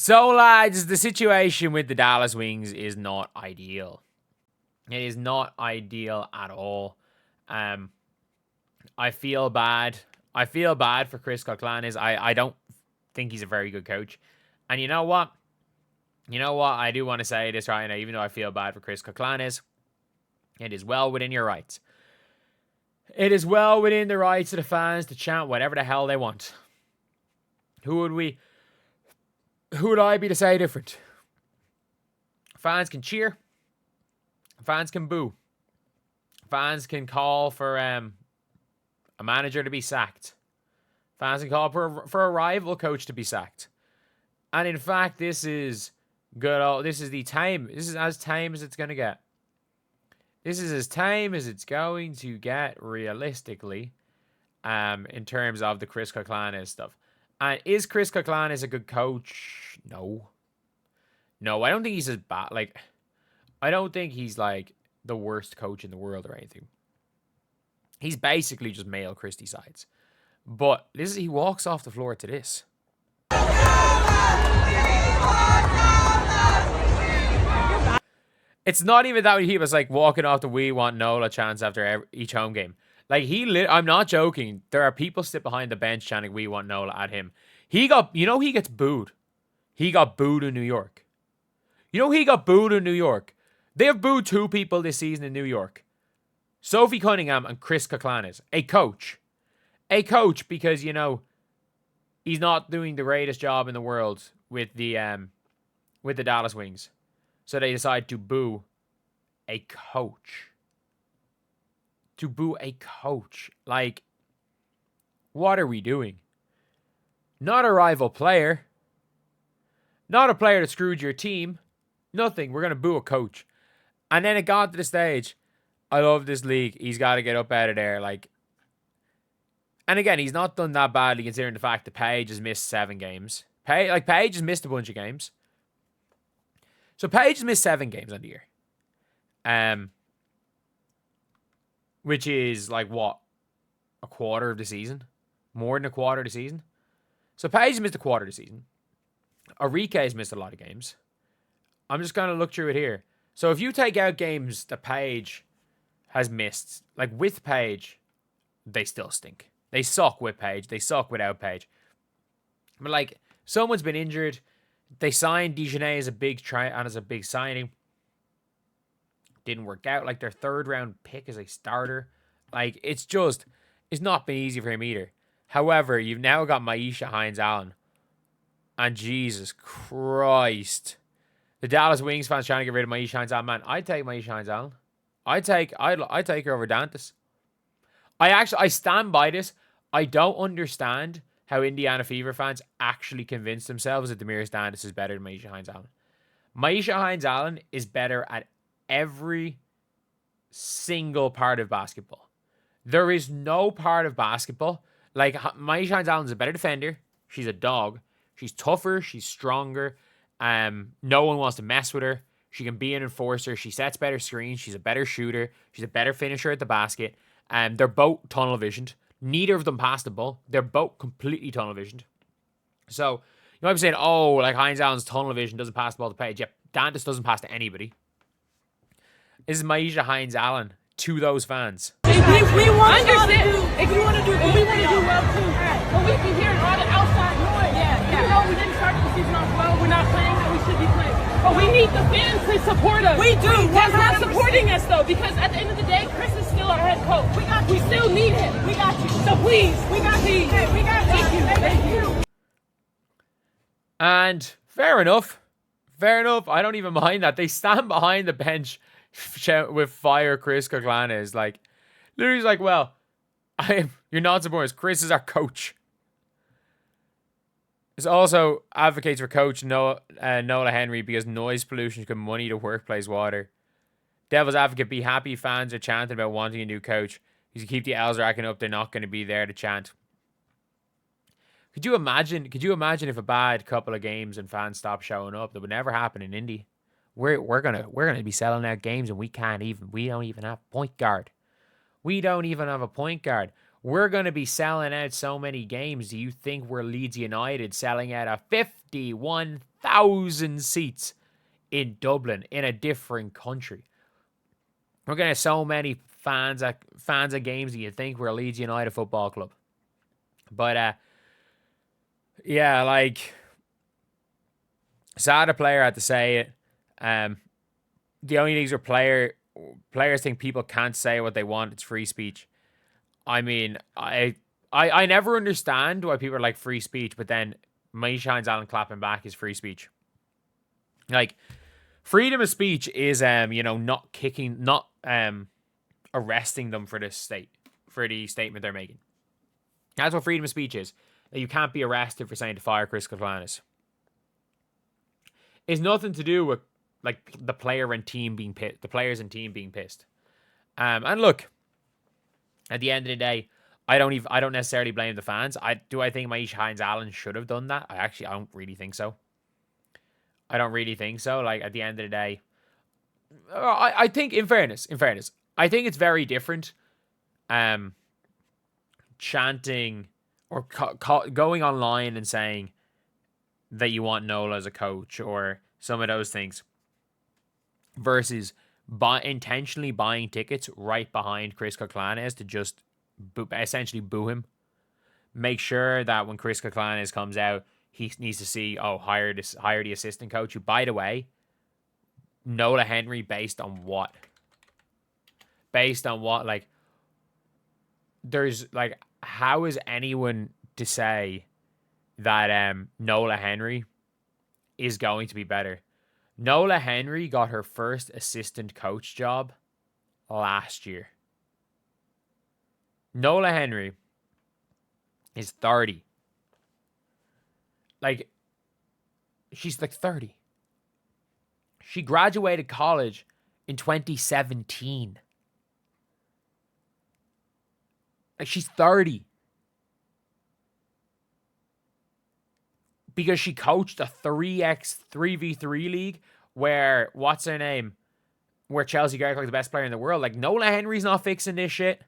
So, lads, the situation with the Dallas Wings is not ideal. It is not ideal at all. I feel bad. I feel bad for Chris Coughlin. I don't think he's a very good coach. And you know what? I do want to say this right now, even though I feel bad for Chris Coughlin, it is well within your rights. It is well within the rights of the fans to chant whatever the hell they want. Who would I be to say different? Fans can cheer. Fans can boo. Fans can call for a manager to be sacked. Fans can call for a rival coach to be sacked. And in fact, this is good. This is the tame. This is as tame as it's going to get. This is as tame as it's going to get realistically, in terms of the Chris Coughlin stuff. And is Chris Coughlin a good coach? No. No, I don't think he's as bad. Like, I don't think he's like the worst coach in the world or anything. He's basically just male Christie sides. But he walks off the floor to this. It's not even that he was like walking off the "We Want Nola" chants after each home game. Like I'm not joking. There are people sit behind the bench chanting "We Want Nola" at him. He gets booed. He got booed in New York. He got booed in New York. They have booed two people this season in New York. Sophie Cunningham and Chris Coughlin, a coach. A coach because, he's not doing the greatest job in the world with the Dallas Wings. So they decide to boo a coach. To boo a coach. Like, what are we doing? Not a rival player. Not a player that screwed your team. Nothing. We're going to boo a coach. And then it got to the stage. I love this league. He's got to get up out of there. Like, and again, he's not done that badly considering the fact that Paige has missed 7 games. Paige has missed a bunch of games. So Paige has missed 7 games on the year. Which is like what? A quarter of the season? More than a quarter of the season? So Paige has missed a quarter of the season. Arike has missed a lot of games. I'm just going to look through it here. So if you take out games that Paige has missed, like with Paige, they still stink. They suck with Paige. They suck without Paige. But like, someone's been injured. They signed Dejanay as a big signing. Didn't work out. Like, their 3rd round pick as a starter. Like, it's not been easy for him either. However, you've now got Maisha Hines-Allen. And Jesus Christ. The Dallas Wings fans trying to get rid of Maisha Hines-Allen. Man, I'd take Maisha Hines-Allen. I'd take her over Dantas. I stand by this. I don't understand how Indiana Fever fans actually convince themselves that Demiris Dantas is better than Maisha Hines-Allen. Maisha Hines-Allen is better at every single part of basketball. There is no part of basketball. Like, Maisha Hines-Allen is a better defender. She's a dog. She's tougher. She's stronger. No one wants to mess with her. She can be an enforcer. She sets better screens. She's a better shooter. She's a better finisher at the basket. They're both tunnel visioned. Neither of them pass the ball. They're both completely tunnel visioned. So, you might be saying, oh, like Hines-Allen's tunnel vision doesn't pass the ball to Paige. Yep, Dantas doesn't pass to anybody. This is Maisha Hines-Allen to those fans. We want to do, if you want to do good, we want to do well too. But we can hear all the outside noise. Even though we didn't start the season off well, we're not playing how we should be playing. But we need the fans to support us. We do. That's not supporting us though, because at the end of the day, Chris is still our head coach. We still need him. We got you. So please, we got you. We got you. Thank you. And fair enough. Fair enough. I don't even mind that. They stand behind the bench with fire Chris Coughlin is like, literally like, well, you're not supporting us. Chris is our coach. This also advocates for coach Nola Henry because noise pollution can money the workplace water. Devil's advocate, be happy fans are chanting about wanting a new coach. Because you keep the L's racking up, they're not going to be there to chant. Could you imagine if a bad couple of games and fans stop showing up? That would never happen in Indy. We're gonna be selling out games and we don't even have a point guard. We don't even have a point guard. We're going to be selling out so many games. Do you think we're Leeds United selling out of 51,000 seats in Dublin, in a different country? We're going to have so many fans of games. Do you think we're Leeds United Football Club? But, yeah, like, sad a player had to say it. The only things where players think people can't say what they want. It's free speech. I mean, I never understand why people are like free speech, but then Maisha Hines-Allen clapping back is free speech. Like, freedom of speech is not arresting them for the statement they're making. That's what freedom of speech is. That you can't be arrested for saying to fire Chris Kilclanis. It's nothing to do with like the players and team being pissed. And look, at the end of the day, I don't necessarily blame the fans. I think Maisha Hines-Allen should have done that. I don't really think so. Like, at the end of the day, I think in fairness, I think it's very different. Chanting or going online and saying that you want Nola as a coach or some of those things versus intentionally buying tickets right behind Chris Kilclanis to just essentially boo him. Make sure that when Chris Kilclanis comes out, he needs to see, hire the assistant coach, who, by the way, Nola Henry, based on what? Like, there's, like, how is anyone to say that Nola Henry is going to be better? Nola Henry got her first assistant coach job last year. Nola Henry is 30. Like, she's like 30. She graduated college in 2017. Like, she's 30. Because she coached a 3v3 league where, what's her name? Where Chelsea Gregg is the best player in the world. Like, Nola Henry's not fixing this shit.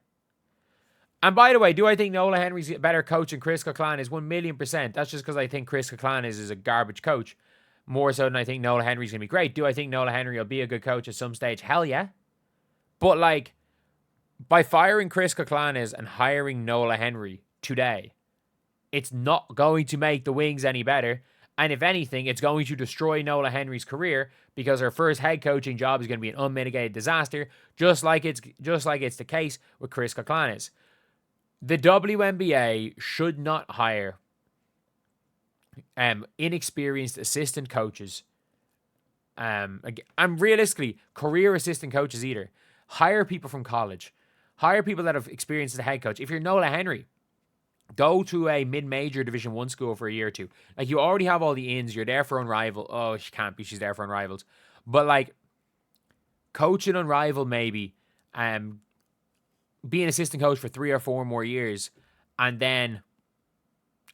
And by the way, do I think Nola Henry's a better coach than Chris Kilclanis? 1,000,000%. That's just because I think Chris Kilclanis is a garbage coach. More so than I think Nola Henry's going to be great. Do I think Nola Henry will be a good coach at some stage? Hell yeah. But, like, by firing Chris Kilclanis and hiring Nola Henry today, it's not going to make the Wings any better. And if anything, it's going to destroy Nola Henry's career, because her first head coaching job is going to be an unmitigated disaster, just like it's the case with Chris Kilclanis. The WNBA should not hire inexperienced assistant coaches. And realistically, career assistant coaches either. Hire people from college. Hire people that have experience as a head coach. If you're Nola Henry, go to a mid-major Division 1 school for a year or two. Like, you already have all the ins. You're there for Unrivaled. Oh, she can't be. She's there for Unrivaled. But, like, coach an Unrivaled maybe. Be an assistant coach for 3 or 4 more years. And then,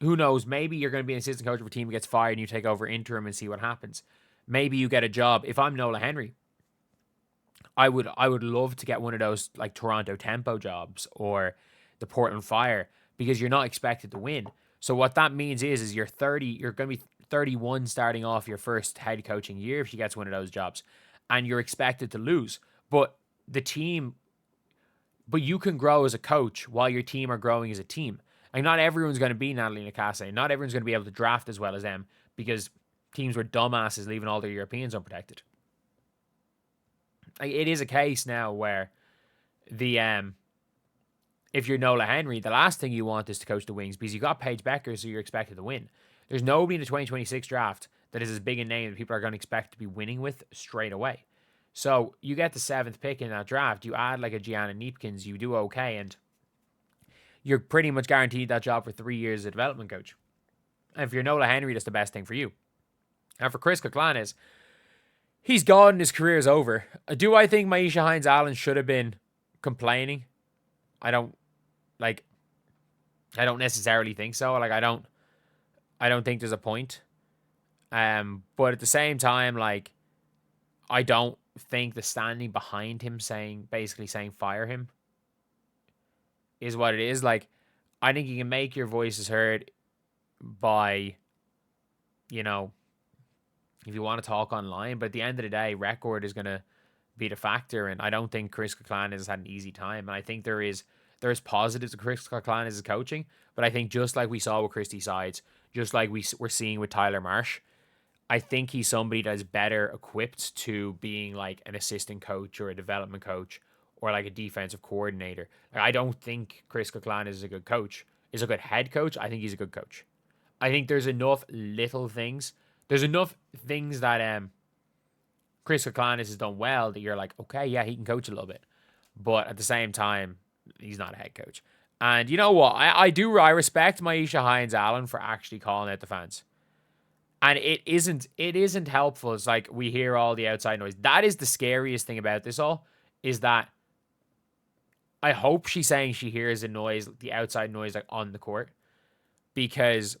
who knows, maybe you're going to be an assistant coach of a team that gets fired and you take over interim and see what happens. Maybe you get a job. If I'm Nola Henry, I would love to get one of those, like, Toronto Tempo jobs or the Portland Fire, because you're not expected to win. So what that means is you're 30, you're going to be 31 starting off your first head coaching year if she gets one of those jobs, and you're expected to lose. But you can grow as a coach while your team are growing as a team. Like, not everyone's going to be Natalie Nakase. Not everyone's going to be able to draft as well as them, because teams were dumbasses leaving all their Europeans unprotected. Like, it is a case now where if you're Nola Henry, the last thing you want is to coach the Wings, because you got Paige Bueckers, so you're expected to win. There's nobody in the 2026 draft that is as big a name that people are going to expect to be winning with straight away. So you get the 7th pick in that draft, you add like a Gianna Neepkins, you do okay, and you're pretty much guaranteed that job for 3 years as a development coach. And if you're Nola Henry, that's the best thing for you. And for Chris Kilclanis, he's gone and his career is over. Do I think Maisha Hines-Allen should have been complaining? I don't necessarily think so. Like, I don't think there's a point. But at the same time, like, I don't think the standing behind him basically saying fire him is what it is. Like, I think you can make your voices heard by, you know, if you want to talk online. But at the end of the day, record is going to be the factor. And I don't think Chris Coughlin has had an easy time. And I think there's positives to Chris Coughlin as coaching. But I think just like we saw with Christy Sides, just like we're seeing with Tyler Marsh, I think he's somebody that's better equipped to being like an assistant coach or a development coach or like a defensive coordinator. Like, I don't think Chris Coughlin is a good coach. Is a good head coach. I think he's a good coach. I think there's enough little things. There's enough things that Chris Coughlin has done well that you're like, okay, yeah, he can coach a little bit. But at the same time, he's not a head coach. And you know what? I respect Maisha Hines Allen for actually calling out the fans. And it isn't helpful. It's like we hear all the outside noise. That is the scariest thing about this all, is that I hope she's saying she hears the noise, the outside noise, like on the court. Because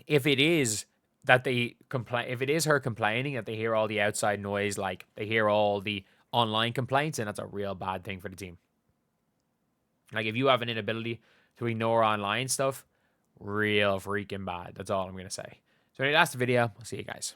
if it is that they complain, if it is her complaining that they hear all the outside noise, like they hear all the online complaints, and that's a real bad thing for the team. Like if you have an inability to ignore online stuff, real freaking bad. That's all I'm going to say. So anyway, that's the video. I'll see you guys.